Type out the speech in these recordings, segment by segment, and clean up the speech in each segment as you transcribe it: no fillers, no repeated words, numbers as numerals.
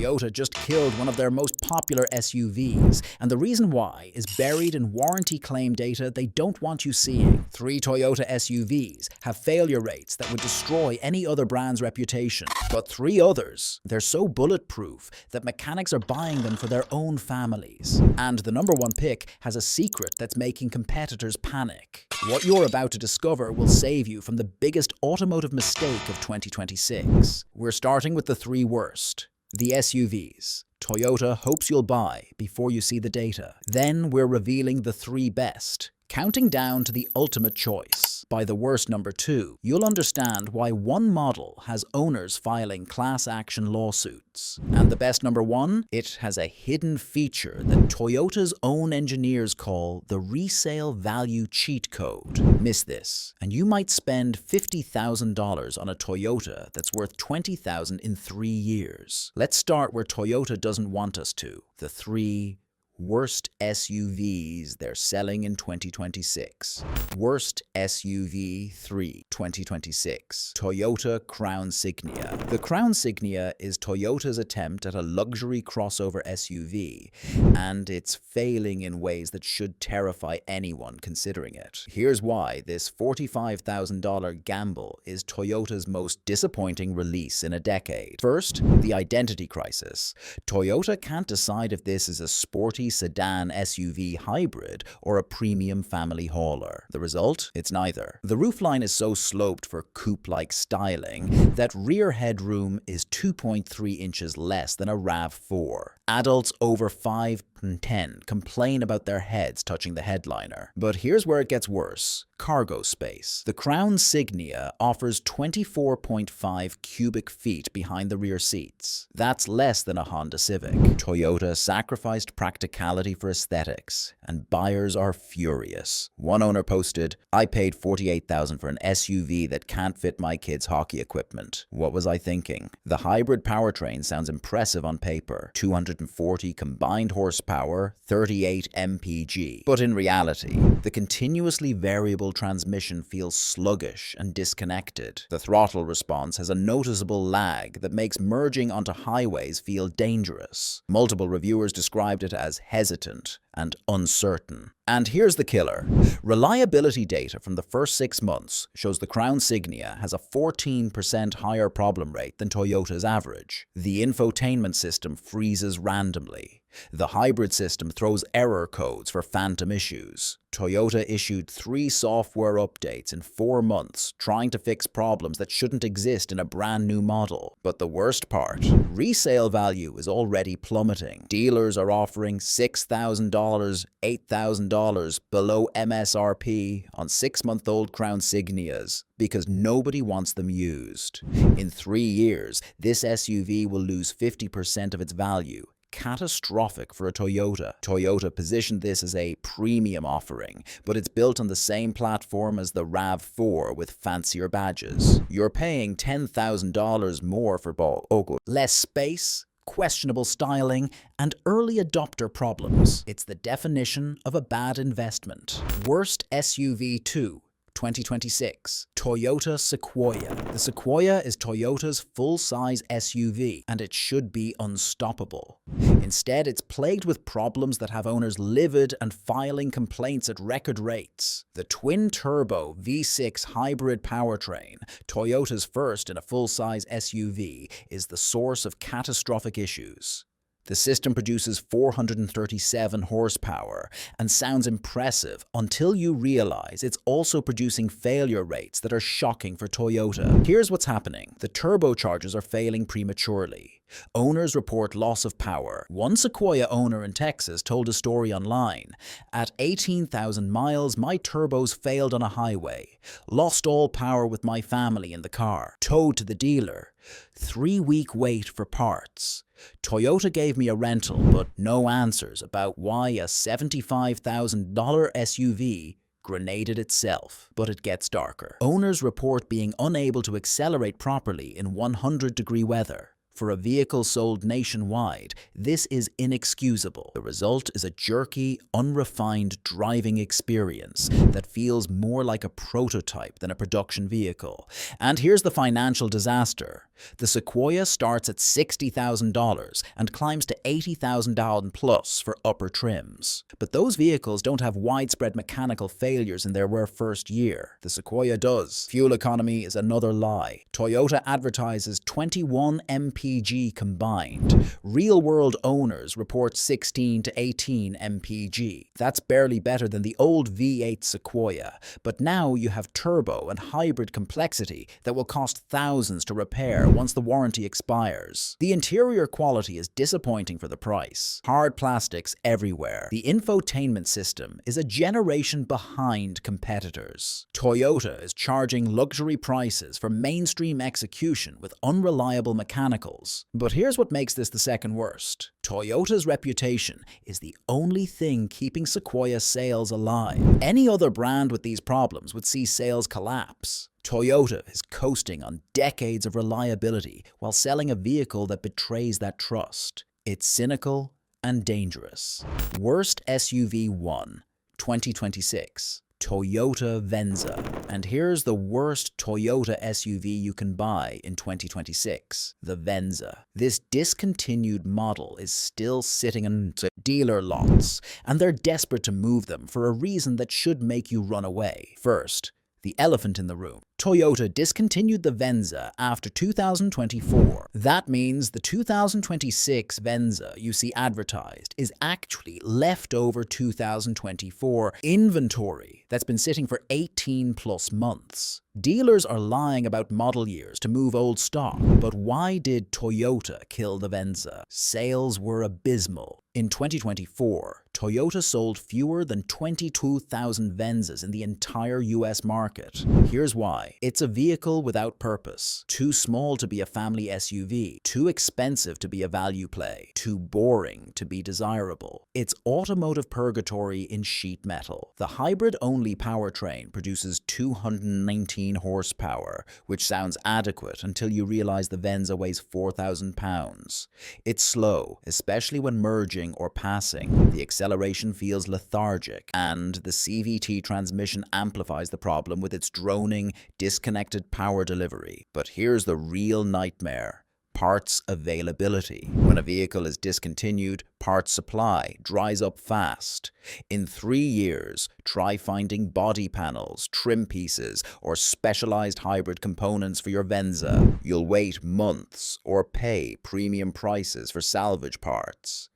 Toyota just killed one of their most popular SUVs, and the reason why is buried in warranty claim data they don't want you seeing. 3 Toyota SUVs have failure rates that would destroy any other brand's reputation, but 3 others, they're so bulletproof that mechanics are buying them for their own families. And the number 1 pick has a secret that's making competitors panic. What you're about to discover will save you from the biggest automotive mistake of 2026. We're starting with the 3 worst. The SUVs. Toyota hopes you'll buy before you see the data. Then we're revealing the 3 best, counting down to the ultimate choice. By the worst number 2, you'll understand why one model has owners filing class action lawsuits. And the best number 1, it has a hidden feature that Toyota's own engineers call the resale value cheat code. Miss this, and you might spend $50,000 on a Toyota that's worth $20,000 in 3 years. Let's start where Toyota doesn't want us to, the 3 worst SUVs they're selling in 2026. Worst SUV 3, 2026. Toyota Crown Signia. The Crown Signia is Toyota's attempt at a luxury crossover SUV, and it's failing in ways that should terrify anyone considering it. Here's why this $45,000 gamble is Toyota's most disappointing release in a decade. First, the identity crisis. Toyota can't decide if this is a sporty sedan SUV hybrid or a premium family hauler. The result? It's neither. The roofline is so sloped for coupe-like styling that rear headroom is 2.3 inches less than a RAV4. Adults over 5 and 10 complain about their heads touching the headliner. But here's where it gets worse. Cargo space. The Crown Signia offers 24.5 cubic feet behind the rear seats. That's less than a Honda Civic. Toyota sacrificed practicality for aesthetics, and buyers are furious. One owner posted, "I paid $48,000 for an SUV that can't fit my kids' hockey equipment. What was I thinking?" The hybrid powertrain sounds impressive on paper. 240 combined horsepower, 38 mpg. But in reality, the continuously variable transmission feels sluggish and disconnected. The throttle response has a noticeable lag that makes merging onto highways feel dangerous. Multiple reviewers described it as hesitant and uncertain. And here's the killer. Reliability data from the first 6 months shows the Crown Signia has a 14% higher problem rate than Toyota's average. The infotainment system freezes randomly. The hybrid system throws error codes for phantom issues. Toyota issued 3 software updates in 4 months, trying to fix problems that shouldn't exist in a brand new model. But the worst part, resale value is already plummeting. Dealers are offering $6,000, $8,000 below MSRP on 6-month-old Crown Signias because nobody wants them used. In 3 years, this SUV will lose 50% of its value. Catastrophic for a Toyota. Toyota positioned this as a premium offering, but it's built on the same platform as the RAV4 with fancier badges. You're paying $10,000 more for both. Less space, questionable styling, and early adopter problems. It's the definition of a bad investment. Worst SUV 2. 2026. Toyota Sequoia. The Sequoia is Toyota's full-size SUV, and it should be unstoppable. Instead, it's plagued with problems that have owners livid and filing complaints at record rates. The twin-turbo V6 hybrid powertrain, Toyota's first in a full-size SUV, is the source of catastrophic issues. The system produces 437 horsepower and sounds impressive until you realize it's also producing failure rates that are shocking for Toyota. Here's what's happening. The turbochargers are failing prematurely. Owners report loss of power. One Sequoia owner in Texas told a story online. "At 18,000 miles, my turbos failed on a highway. Lost all power with my family in the car. Towed to the dealer. 3-week wait for parts. Toyota gave me a rental, but no answers about why a $75,000 SUV grenaded itself." But it gets darker. Owners report being unable to accelerate properly in 100-degree weather. For a vehicle sold nationwide, this is inexcusable. The result is a jerky, unrefined driving experience that feels more like a prototype than a production vehicle. And here's the financial disaster. The Sequoia starts at $60,000 and climbs to $80,000 plus for upper trims. But those vehicles don't have widespread mechanical failures in their first year. The Sequoia does. Fuel economy is another lie. Toyota advertises 21 mpg combined. Real-world owners report 16 to 18 mpg. That's barely better than the old V8 Sequoia, but now you have turbo and hybrid complexity that will cost thousands to repair once the warranty expires. The interior quality is disappointing for the price. Hard plastics everywhere. The infotainment system is a generation behind competitors. Toyota is charging luxury prices for mainstream execution with unreliable mechanicals. But here's what makes this the second worst. Toyota's reputation is the only thing keeping Sequoia sales alive. Any other brand with these problems would see sales collapse. Toyota is coasting on decades of reliability while selling a vehicle that betrays that trust. It's cynical and dangerous. Worst SUV 1, 2026. Toyota Venza. And here's the worst Toyota SUV you can buy in 2026, the Venza. This discontinued model is still sitting in dealer lots, and they're desperate to move them for a reason that should make you run away. First, the elephant in the room. Toyota discontinued the Venza after 2024. That means the 2026 Venza you see advertised is actually leftover 2024 inventory that's been sitting for 18 plus months. Dealers are lying about model years to move old stock, but why did Toyota kill the Venza? Sales were abysmal. In 2024, Toyota sold fewer than 22,000 Venzas in the entire US market. Here's why. It's a vehicle without purpose. Too small to be a family SUV. Too expensive to be a value play. Too boring to be desirable. It's automotive purgatory in sheet metal. The hybrid-only powertrain produces 219 horsepower, which sounds adequate until you realize the Venza weighs 4,000 pounds. It's slow, especially when merging or passing. The acceleration feels lethargic, and the CVT transmission amplifies the problem with its droning, disconnected power delivery. But here's the real nightmare. Parts availability. When a vehicle is discontinued, parts supply dries up fast. In 3 years, try finding body panels, trim pieces, or specialized hybrid components for your Venza. You'll wait months or pay premium prices for salvage parts.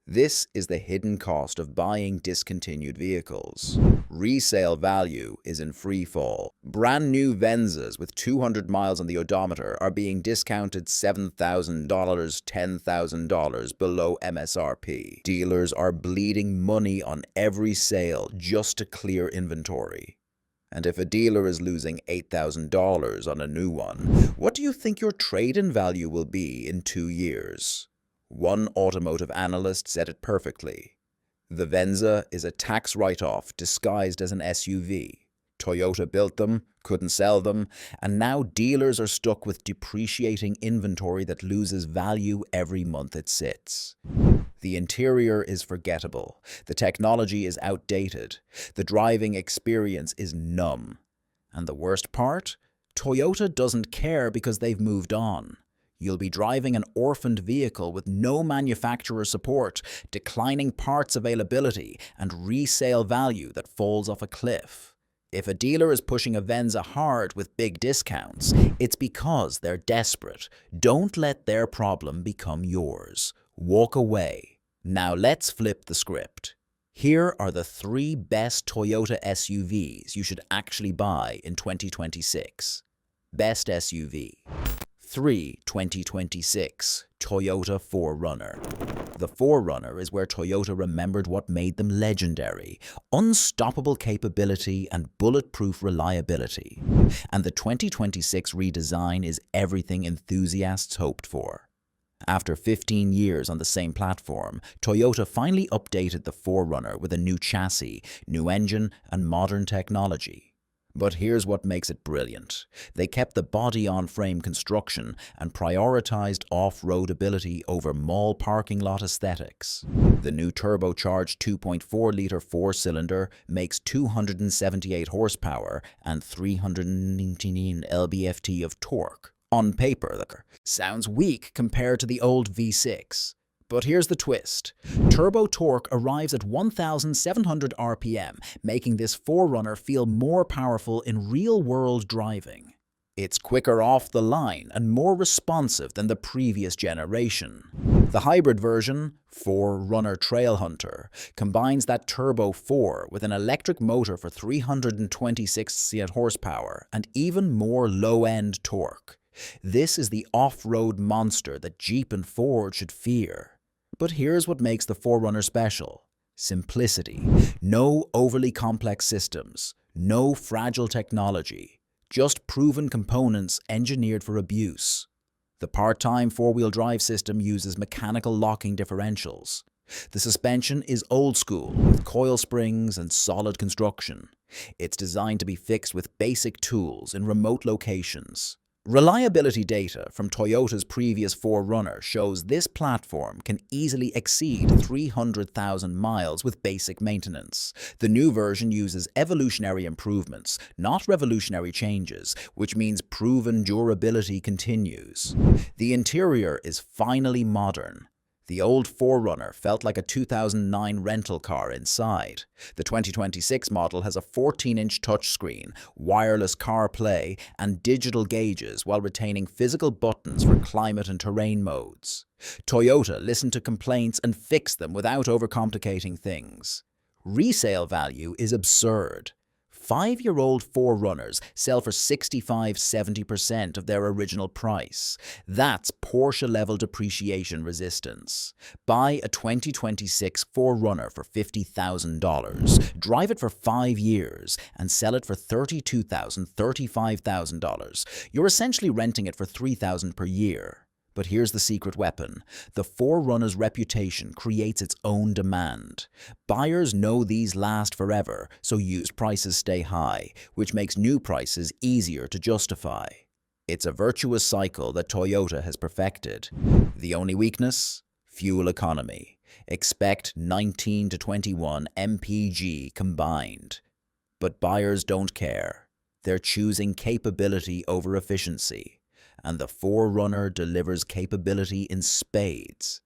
This is the hidden cost of buying discontinued vehicles. Resale value is in free fall. Brand new Venzas with 200 miles on the odometer are being discounted $7,000, $10,000 below MSRP. Dealers are bleeding money on every sale just to clear inventory. And if a dealer is losing $8,000 on a new one, what do you think your trade-in value will be in 2 years? One automotive analyst said it perfectly. The Venza is a tax write-off disguised as an SUV. Toyota built them, couldn't sell them, and now dealers are stuck with depreciating inventory that loses value every month it sits. The interior is forgettable. The technology is outdated. The driving experience is numb. And the worst part? Toyota doesn't care because they've moved on. You'll be driving an orphaned vehicle with no manufacturer support, declining parts availability, and resale value that falls off a cliff. If a dealer is pushing a Venza hard with big discounts, it's because they're desperate. Don't let their problem become yours. Walk away. Now let's flip the script. Here are the 3 best Toyota SUVs you should actually buy in 2026. Best SUV. 3. 2026 Toyota 4Runner. The 4Runner is where Toyota remembered what made them legendary: unstoppable capability and bulletproof reliability. And the 2026 redesign is everything enthusiasts hoped for. After 15 years on the same platform, Toyota finally updated the 4Runner with a new chassis, new engine, and modern technology. But here's what makes it brilliant. They kept the body-on-frame construction and prioritized off-road ability over mall parking lot aesthetics. The new turbocharged 2.4-liter four-cylinder makes 278 horsepower and 319 lb-ft of torque. On paper, sounds weak compared to the old V6. But here's the twist. Turbo torque arrives at 1,700 RPM, making this 4Runner feel more powerful in real-world driving. It's quicker off the line and more responsive than the previous generation. The hybrid version, 4Runner Trailhunter, combines that Turbo 4 with an electric motor for 326 horsepower and even more low-end torque. This is the off-road monster that Jeep and Ford should fear. But here's what makes the 4Runner special. Simplicity. No overly complex systems. No fragile technology. Just proven components engineered for abuse. The part-time four-wheel drive system uses mechanical locking differentials. The suspension is old school, with coil springs and solid construction. It's designed to be fixed with basic tools in remote locations. Reliability data from Toyota's previous 4Runner shows this platform can easily exceed 300,000 miles with basic maintenance. The new version uses evolutionary improvements, not revolutionary changes, which means proven durability continues. The interior is finally modern. The old 4Runner felt like a 2009 rental car inside. The 2026 model has a 14-inch touchscreen, wireless CarPlay, and digital gauges while retaining physical buttons for climate and terrain modes. Toyota listened to complaints and fixed them without overcomplicating things. Resale value is absurd. 5-year-old 4Runners sell for 65–70% of their original price. That's Porsche-level depreciation resistance. Buy a 2026 4Runner for $50,000, drive it for 5 years, and sell it for $32,000, $35,000. You're essentially renting it for $3,000 per year. But here's the secret weapon. The 4Runner's reputation creates its own demand. Buyers know these last forever, so used prices stay high, which makes new prices easier to justify. It's a virtuous cycle that Toyota has perfected. The only weakness? Fuel economy. Expect 19 to 21 mpg combined. But buyers don't care. They're choosing capability over efficiency. And the 4Runner delivers capability in spades.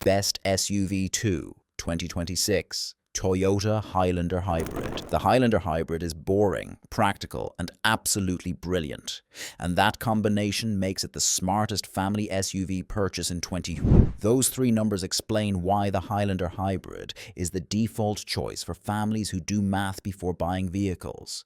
Best SUV 2, 2026, Toyota Highlander Hybrid. The Highlander Hybrid is boring, practical, and absolutely brilliant. And that combination makes it the smartest family SUV purchase in 2020. Those three numbers explain why the Highlander Hybrid is the default choice for families who do math before buying vehicles.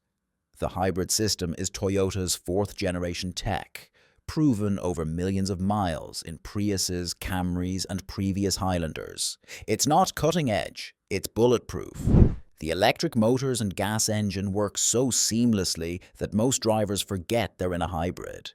The hybrid system is Toyota's 4th-generation tech, proven over millions of miles in Priuses, Camrys, and previous Highlanders. It's not cutting edge, it's bulletproof. The electric motors and gas engine work so seamlessly that most drivers forget they're in a hybrid.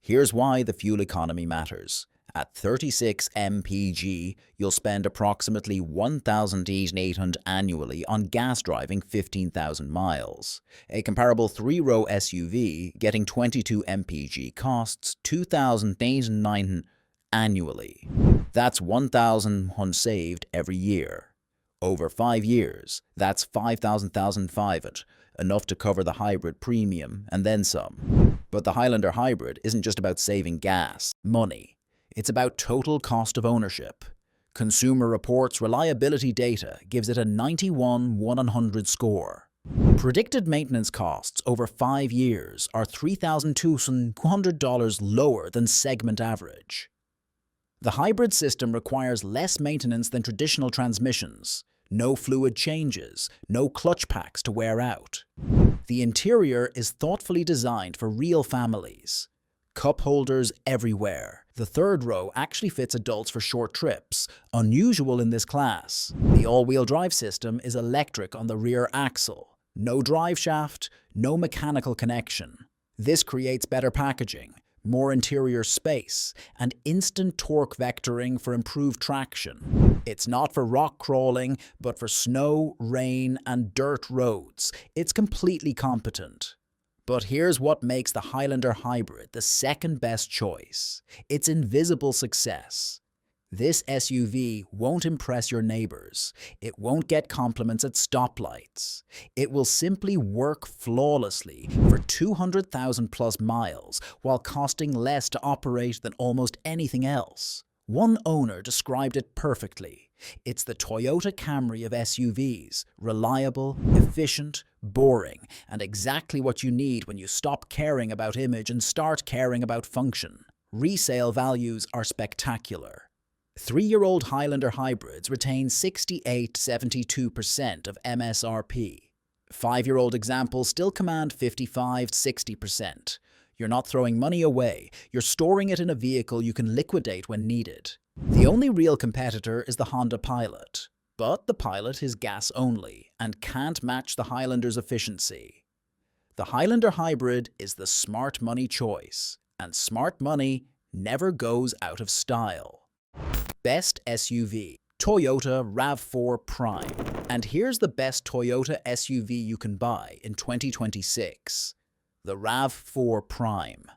Here's why the fuel economy matters. At 36 mpg, you'll spend approximately 1,800 annually on gas driving 15,000 miles. A comparable 3-row SUV getting 22 mpg costs 2,809 annually. That's 1,000 saved every year. Over 5 years, that's 5,500, enough to cover the hybrid premium and then some. But the Highlander Hybrid isn't just about saving gas, money. It's about total cost of ownership. Consumer Reports reliability data gives it a 91/100 score. Predicted maintenance costs over 5 years are $3,200 lower than segment average. The hybrid system requires less maintenance than traditional transmissions. No fluid changes, no clutch packs to wear out. The interior is thoughtfully designed for real families. Cup holders everywhere. The 3rd row actually fits adults for short trips, unusual in this class. The all-wheel drive system is electric on the rear axle. No drive shaft, no mechanical connection. This creates better packaging, more interior space, and instant torque vectoring for improved traction. It's not for rock crawling, but for snow, rain, and dirt roads. It's completely competent. But here's what makes the Highlander Hybrid the second best choice. Its invisible success. This SUV won't impress your neighbors. It won't get compliments at stoplights. It will simply work flawlessly for 200,000 plus miles while costing less to operate than almost anything else. One owner described it perfectly. It's the Toyota Camry of SUVs, reliable, efficient, boring, and exactly what you need when you stop caring about image and start caring about function. Resale values are spectacular. 3-year-old Highlander hybrids retain 68–72% of MSRP. 5-year-old examples still command 55–60%. You're not throwing money away, you're storing it in a vehicle you can liquidate when needed. The only real competitor is the Honda Pilot, but the Pilot is gas only and can't match the Highlander's efficiency. The Highlander Hybrid is the smart money choice, and smart money never goes out of style. Best SUV, Toyota RAV4 Prime. And here's the best Toyota SUV you can buy in 2026. The RAV4 Prime.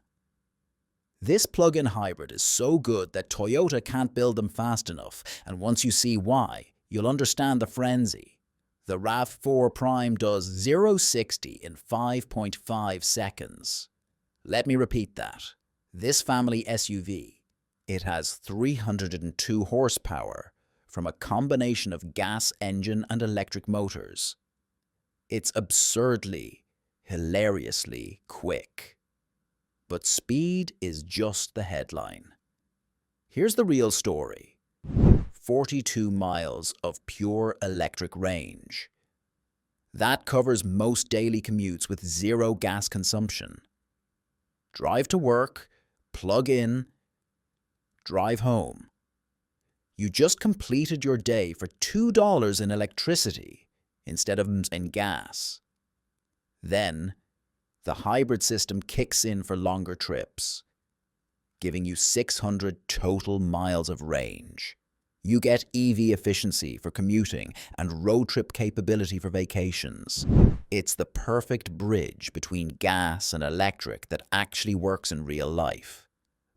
This plug-in hybrid is so good that Toyota can't build them fast enough, and once you see why, you'll understand the frenzy. The RAV4 Prime does 0–60 in 5.5 seconds. Let me repeat that. This family SUV, it has 302 horsepower from a combination of gas engine and electric motors. It's absurdly, hilariously quick. But speed is just the headline. Here's the real story. 42 miles of pure electric range. That covers most daily commutes with zero gas consumption. Drive to work, plug in, drive home. You just completed your day for $2 in electricity instead of in gas. Then, the hybrid system kicks in for longer trips, giving you 600 total miles of range. You get EV efficiency for commuting and road trip capability for vacations. It's the perfect bridge between gas and electric that actually works in real life.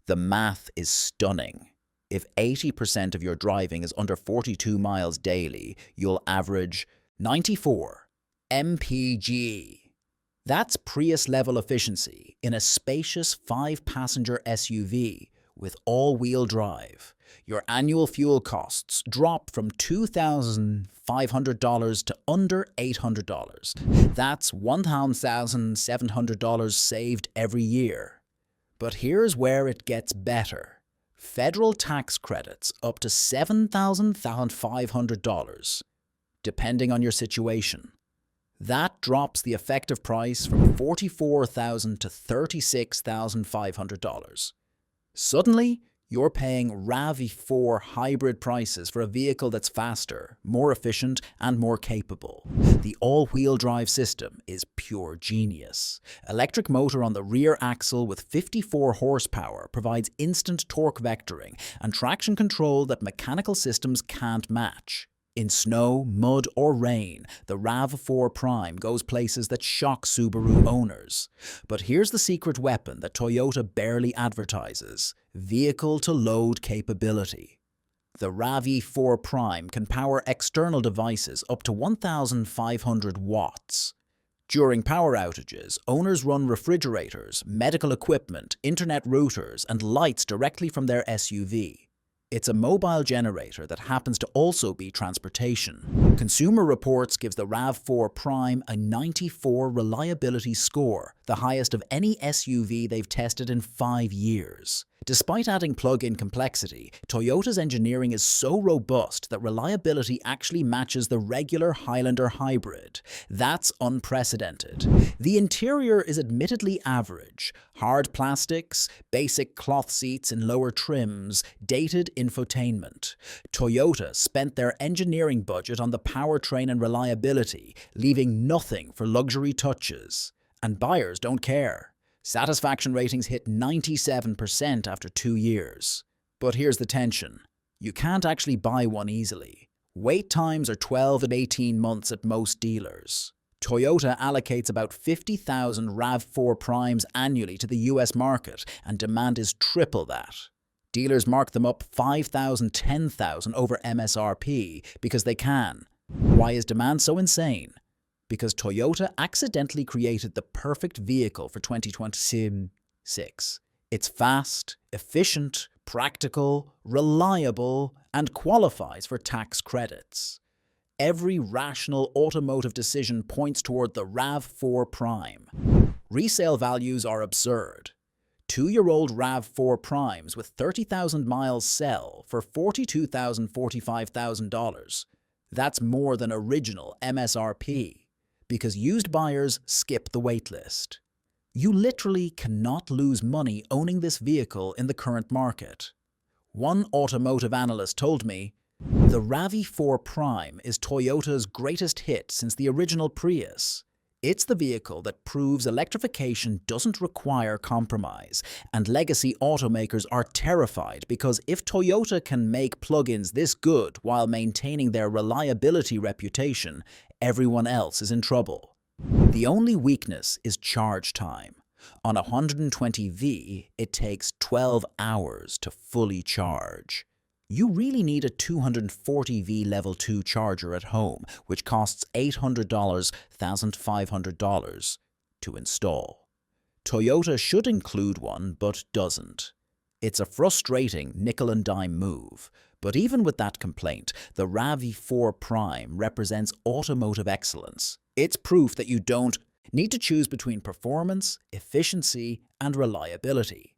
The math is stunning. If 80% of your driving is under 42 miles daily, you'll average 94 mpg. That's Prius-level efficiency in a spacious 5-passenger SUV with all-wheel drive. Your annual fuel costs drop from $2,500 to under $800. That's $1,700 saved every year. But here's where it gets better. Federal tax credits up to $7,500, depending on your situation. That drops the effective price from $44,000 to $36,500. Suddenly, you're paying RAV4 hybrid prices for a vehicle that's faster, more efficient, and more capable. The all-wheel drive system is pure genius. Electric motor on the rear axle with 54 horsepower provides instant torque vectoring and traction control that mechanical systems can't match. In snow, mud, or rain, the RAV4 Prime goes places that shock Subaru owners. But here's the secret weapon that Toyota barely advertises: vehicle-to-load capability. The RAV4 Prime can power external devices up to 1,500 watts. During power outages, owners run refrigerators, medical equipment, internet routers, and lights directly from their SUV. It's a mobile generator that happens to also be transportation. Consumer Reports gives the RAV4 Prime a 94 reliability score, the highest of any SUV they've tested in 5 years. Despite adding plug-in complexity, Toyota's engineering is so robust that reliability actually matches the regular Highlander hybrid. That's unprecedented. The interior is admittedly average. Hard plastics, basic cloth seats in lower trims, dated infotainment. Toyota spent their engineering budget on the powertrain and reliability, leaving nothing for luxury touches. And buyers don't care. Satisfaction ratings hit 97% after 2 years. But here's the tension. You can't actually buy one easily. Wait times are 12 to 18 months at most dealers. Toyota allocates about 50,000 RAV4 primes annually to the US market, and demand is triple that. Dealers mark them up 5,000, 10,000 over MSRP because they can. Why is demand so insane? Because Toyota accidentally created the perfect vehicle for 2026. It's fast, efficient, practical, reliable, and qualifies for tax credits. Every rational automotive decision points toward the RAV4 Prime. Resale values are absurd. 2-year-old RAV4 Primes with 30,000 miles sell for $42,000, $45,000. That's more than original MSRP, because used buyers skip the waitlist. You literally cannot lose money owning this vehicle in the current market. One automotive analyst told me, "The RAV4 Prime is Toyota's greatest hit since the original Prius. It's the vehicle that proves electrification doesn't require compromise, and legacy automakers are terrified because if Toyota can make plug-ins this good while maintaining their reliability reputation, everyone else is in trouble." The only weakness is charge time. On a 120V, it takes 12 hours to fully charge. You really need a 240V Level 2 charger at home, which costs $800, $1,500 to install. Toyota should include one, but doesn't. It's a frustrating nickel-and-dime move. But even with that complaint, the RAV4 Prime represents automotive excellence. It's proof that you don't need to choose between performance, efficiency, and reliability.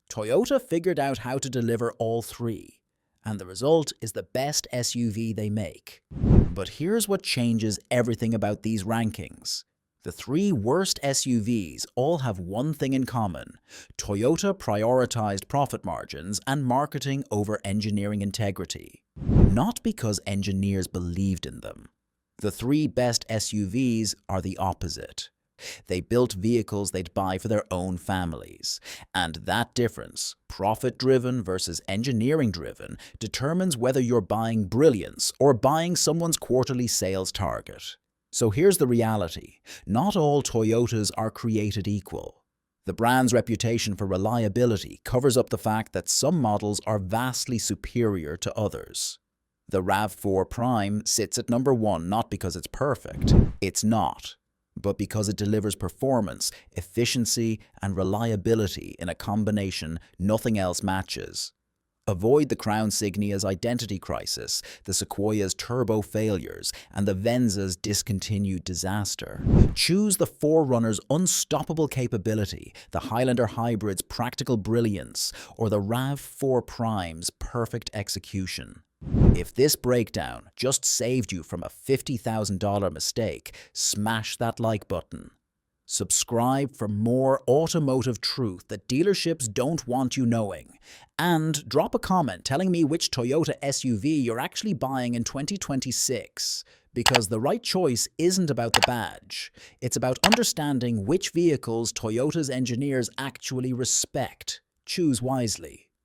Toyota figured out how to deliver all three, and the result is the best SUV they make. But here's what changes everything about these rankings. The 3 worst SUVs all have one thing in common. Toyota prioritized profit margins and marketing over engineering integrity. Not because engineers believed in them. The 3 best SUVs are the opposite. They built vehicles they'd buy for their own families. And that difference, profit-driven versus engineering-driven, determines whether you're buying brilliance or buying someone's quarterly sales target. So here's the reality. Not all Toyotas are created equal. The brand's reputation for reliability covers up the fact that some models are vastly superior to others. The RAV4 Prime sits at number 1 not because it's perfect. It's not. But because it delivers performance, efficiency, and reliability in a combination nothing else matches. Avoid the Crown Signia's identity crisis, the Sequoia's turbo failures, and the Venza's discontinued disaster. Choose the 4Runner's unstoppable capability, the Highlander Hybrid's practical brilliance, or the RAV4 Prime's perfect execution. If this breakdown just saved you from a $50,000 mistake, smash that like button. Subscribe for more automotive truth that dealerships don't want you knowing. And drop a comment telling me which Toyota SUV you're actually buying in 2026. Because the right choice isn't about the badge. It's about understanding which vehicles Toyota's engineers actually respect. Choose wisely.